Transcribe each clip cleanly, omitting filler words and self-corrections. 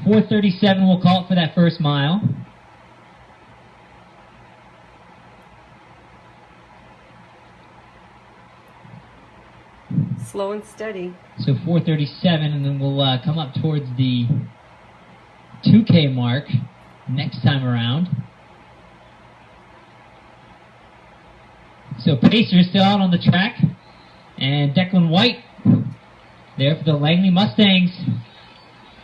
4:37 we'll call it for that first mile. Slow and steady. So 4:37, and then we'll come up towards the 2K mark next time around. So Pacer's still out on the track, and Declan White there for the Langley Mustangs.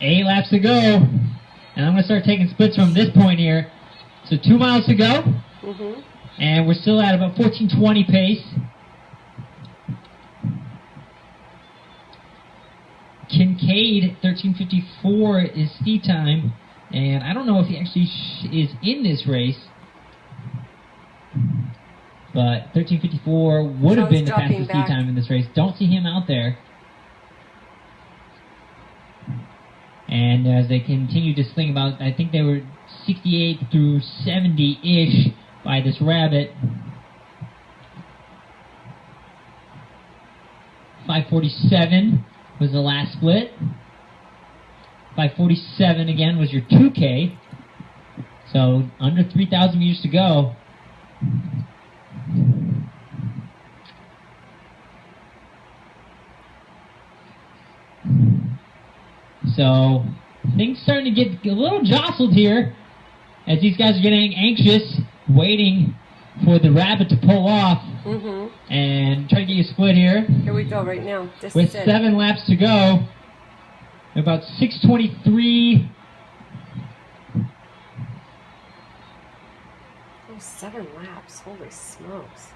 8 laps to go, and I'm going to start taking splits from this point here. So 2 miles to go, and we're still at about 14:20 pace. Kincaid, 13:54 is Steve time, and I don't know if he actually is in this race, but 13:54 would have been the fastest Steve time in this race. Don't see him out there. And as they continue to sling about, I think they were 68 through 70-ish by this rabbit. 5:47 was the last split. 5:47 again was your 2K. So under 3,000 meters to go. So things starting to get a little jostled here as these guys are getting anxious, waiting for the rabbit to pull off and try to get you split here. Here we go right now. This with 7 laps to go. About 6:23. Oh, 7 laps. Holy smokes.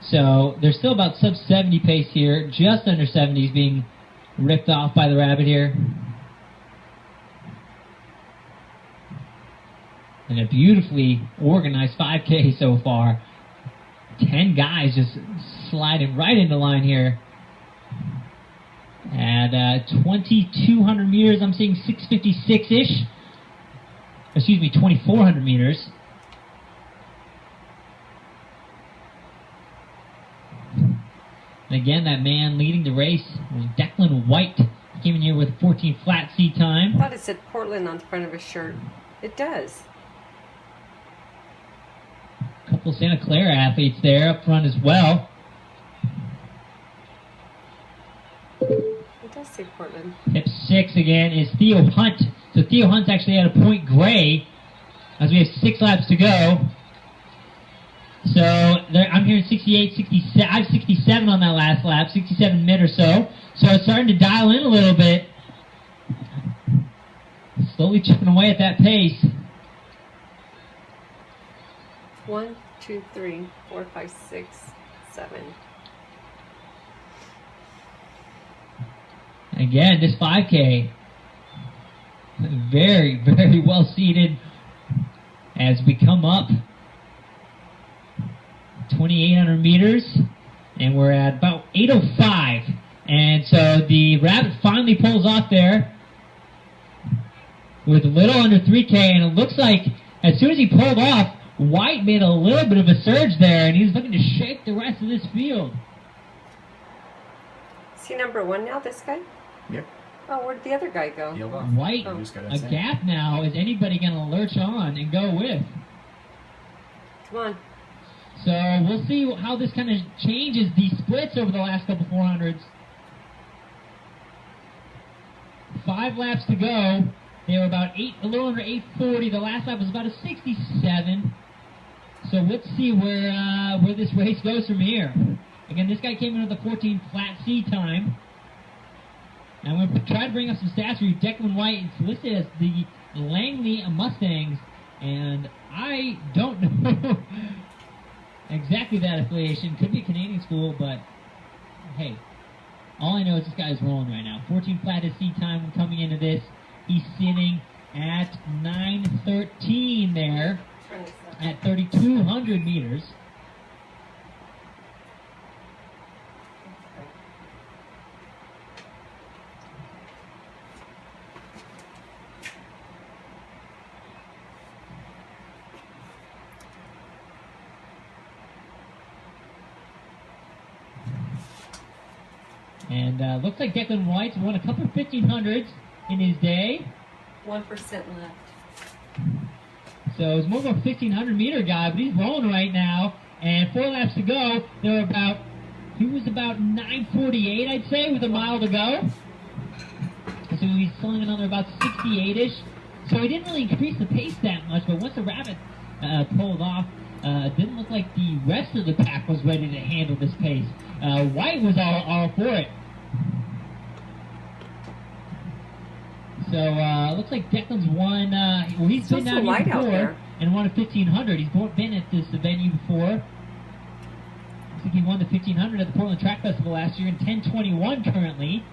So they're still about sub 70 pace here, just under 70s being ripped off by the rabbit here. And a beautifully organized 5K so far. 10 guys just sliding right into line here. At 2,200 meters, I'm seeing 6:56-ish. Excuse me, 2,400 meters. And again, that man leading the race was Declan White. He came in here with 14 flat C time. I thought it said Portland on the front of his shirt. It does. A couple Santa Clara athletes there up front as well. It does say Portland. Hip 6 again is Theo Hunt. So Theo Hunt's actually at a point gray as we have 6 laps to go. So I'm hearing 68, 67. I have 67 on that last lap, 67 mid or so. So it's starting to dial in a little bit. Slowly chipping away at that pace. 1, 2, 3, 4, 5, 6, 7. Again, this 5K, very, very well seated as we come up 2,800 meters, and we're at about 8:05. And so the rabbit finally pulls off there with a little under 3K, and it looks like as soon as he pulled off, White made a little bit of a surge there, and he's looking to shake the rest of this field. Is he number 1 now, this guy? Yep. Oh, where'd the other guy go? White, a gap now. Is anybody going to lurch on and go with? Come on. So we'll see how this kind of changes the splits over the last couple 400s. 5 laps to go. They were about a little under 8:40. The last lap was about a 67. So let's see where this race goes from here. Again, this guy came in with a 14 flat C time. And I'm going to try to bring up some stats for you. Declan White is listed as the Langley Mustangs, and I don't know exactly that affiliation. Could be a Canadian school, but hey, all I know is this guy's rolling right now. 14 flat is C time coming into this. He's sitting at 9:13 there at 3,200 meters. And looks like Declan White's won a couple 1,500s in his day. 1% left. So it's more of a 1,500 meter guy, but he's rolling right now. And 4 laps to go. He was about 9:48, I'd say, with a mile to go. So he's slowing another about 68-ish. So he didn't really increase the pace that much, but once the rabbit pulled off, it didn't look like the rest of the pack was ready to handle this pace. White was all for it. So looks like Declan's won. Well, he's been down here before and won a 1,500. He's been at this venue before. Looks like he won the 1,500 at the Portland Track Festival last year in 10:21 currently.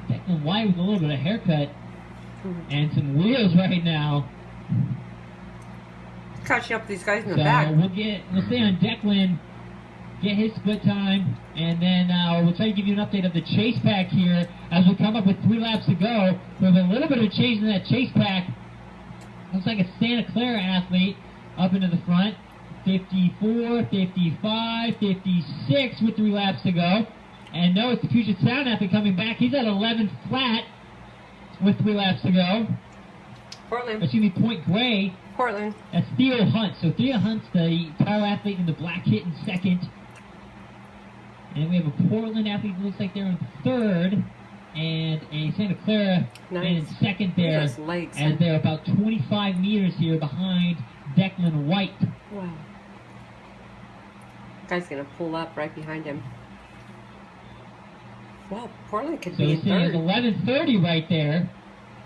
Declan White with a little bit of haircut and some wheels right now. Catching up with these guys in the back. We'll stay on Declan, get his split time, and then we'll try to give you an update of the chase pack here as we come up with 3 laps to go. We have a little bit of a change in that chase pack. Looks like a Santa Clara athlete up into the front. 54, 55, 56 with 3 laps to go. And no, it's the Puget Sound athlete coming back. He's at 11 flat with 3 laps to go. Portland. Excuse me, Point Grey. Portland. That's Theo Hunt. So Theo Hunt's the tire athlete in the black kit in second. And we have a Portland athlete that looks like they're in third. And a Santa Clara man in second there. And they're about 25 meters here behind Declan White. Wow. Guy's going to pull up right behind him. Wow, Portland could be in third. So 11:30 right there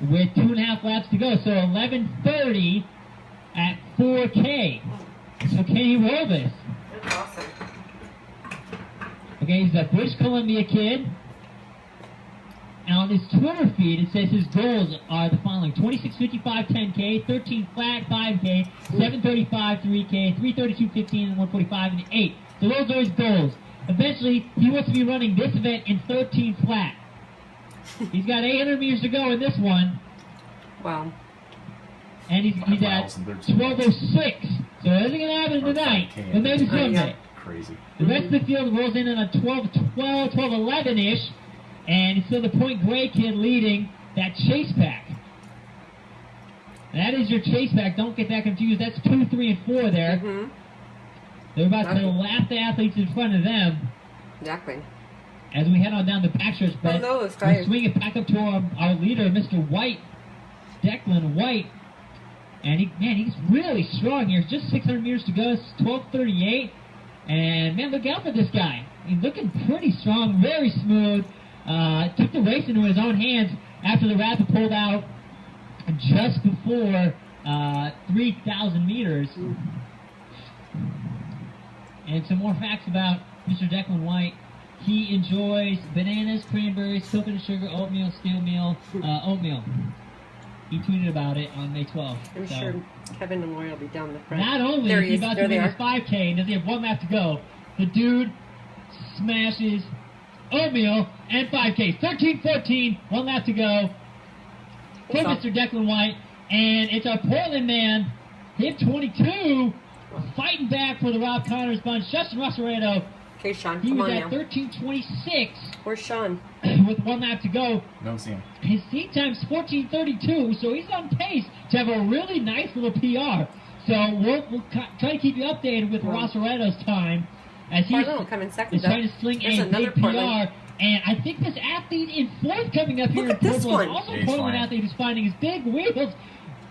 with 2.5 laps to go. So 11:30 at 4K. So can he roll this? That's awesome. Okay, he's a British Columbia kid. And on his Twitter feed, it says his goals are the following: 26:55 10K, 13 flat 5K, 7:35 3K, 3:32 15, and 1:45 and 8. So those are his goals. Eventually, he wants to be running this event in 13 flat. He's got 800 meters to go in this one. Wow. And he's at 12:06. So it isn't going to happen tonight, but maybe someday. Crazy. The rest of the field rolls in on a 12-12, 12-11-ish. And it's still the Point Grey kid leading that chase pack. That is your chase pack. Don't get that confused. That's 2, 3, and 4 there. Mm-hmm. They're about to lap the athletes in front of them. Exactly. As we head on down the backstretch, but we swing it back up to our leader, Mr. White, Declan White. And he's really strong here. Just 600 meters to go. It's 12:38. And man, look out for this guy. He's looking pretty strong, very smooth. Took the race into his own hands after the rapid pulled out just before 3,000 meters. And some more facts about Mr. Declan White. He enjoys bananas, cranberries, coconut sugar, oatmeal, steel meal, oatmeal. He tweeted about it on May 12th. I'm sure Kevin and Lori will be down the front. Not only is he about to win his 5K and does he have 1 lap to go, the dude smashes oatmeal and 5K. 13:14, 1 lap to go for Mr. Declan White. And it's our Portland man, hit 22, fighting back for the Rob Connors bunch. Justin Rossaredo. Okay, Sean, he come was on at 13:26. Where's Sean? With 1 lap to go. Don't see him. His seat time's 14:32, so he's on pace to have a really nice little PR. So we'll try to keep you updated with Rossaredo's time as he's coming second, trying to sling a big PR. And I think this athlete in 4th coming up here in purple is also a Portland athlete who's finding his big wheels.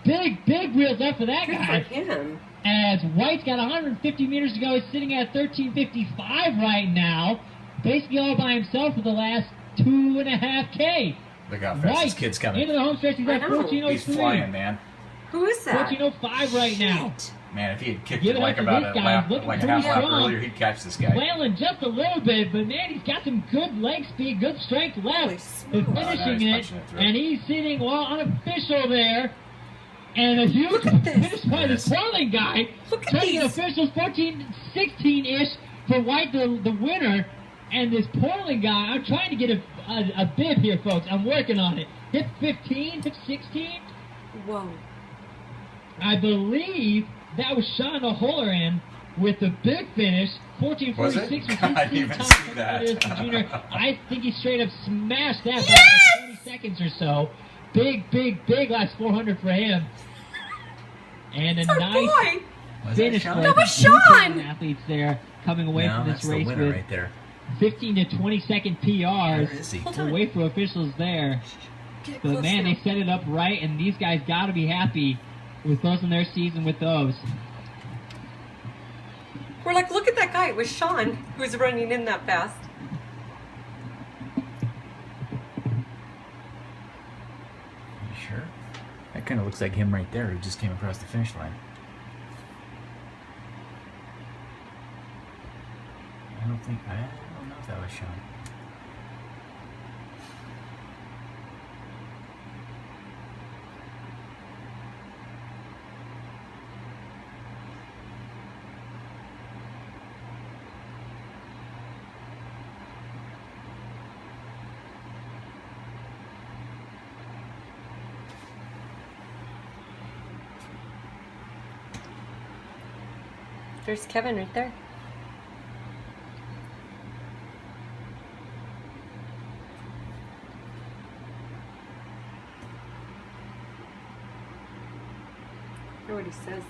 Big wheels up for that guy. Good for him. As White's got 150 meters to go. He's sitting at 13:55 right now. Basically all by himself for the last 2.5K. Look how fast this kid's coming. Into the home stretch, he's at 14:03. He's flying, man. Who is that? 14:05 right now. Man, if he had kicked it like about a half lap earlier, he'd catch this guy. Flailing just a little bit, but man, he's got some good leg speed, good strength left. Finishing it, and he's sitting unofficial there. And a huge finish by this Portland guy. Look at taking officials 14-16-ish for White, the winner. And this Portland guy, I'm trying to get a bib here, folks. I'm working on it. Hit 15, hit 16. Whoa. I believe that was Sean O'Halloran with the big finish. 14:46 Was with it? 16 I didn't even times see for that. Junior. I think he straight up smashed that by like 20 seconds or so. Big last 400 for him. And a nice finish for That was Sean! athletes there coming away from this that's race the winner with right there. 15 to 20 second PRs. Where is he? We'll wait for officials there. Get But close man, now. they set it up right, and these guys got to be happy with closing their season with those. We're like, look at that guy. It was Sean who was running in that fast. You sure? That kind of looks like him right there who just came across the finish line. I don't know if that was Sean. There's Kevin right there. I wonder what he says.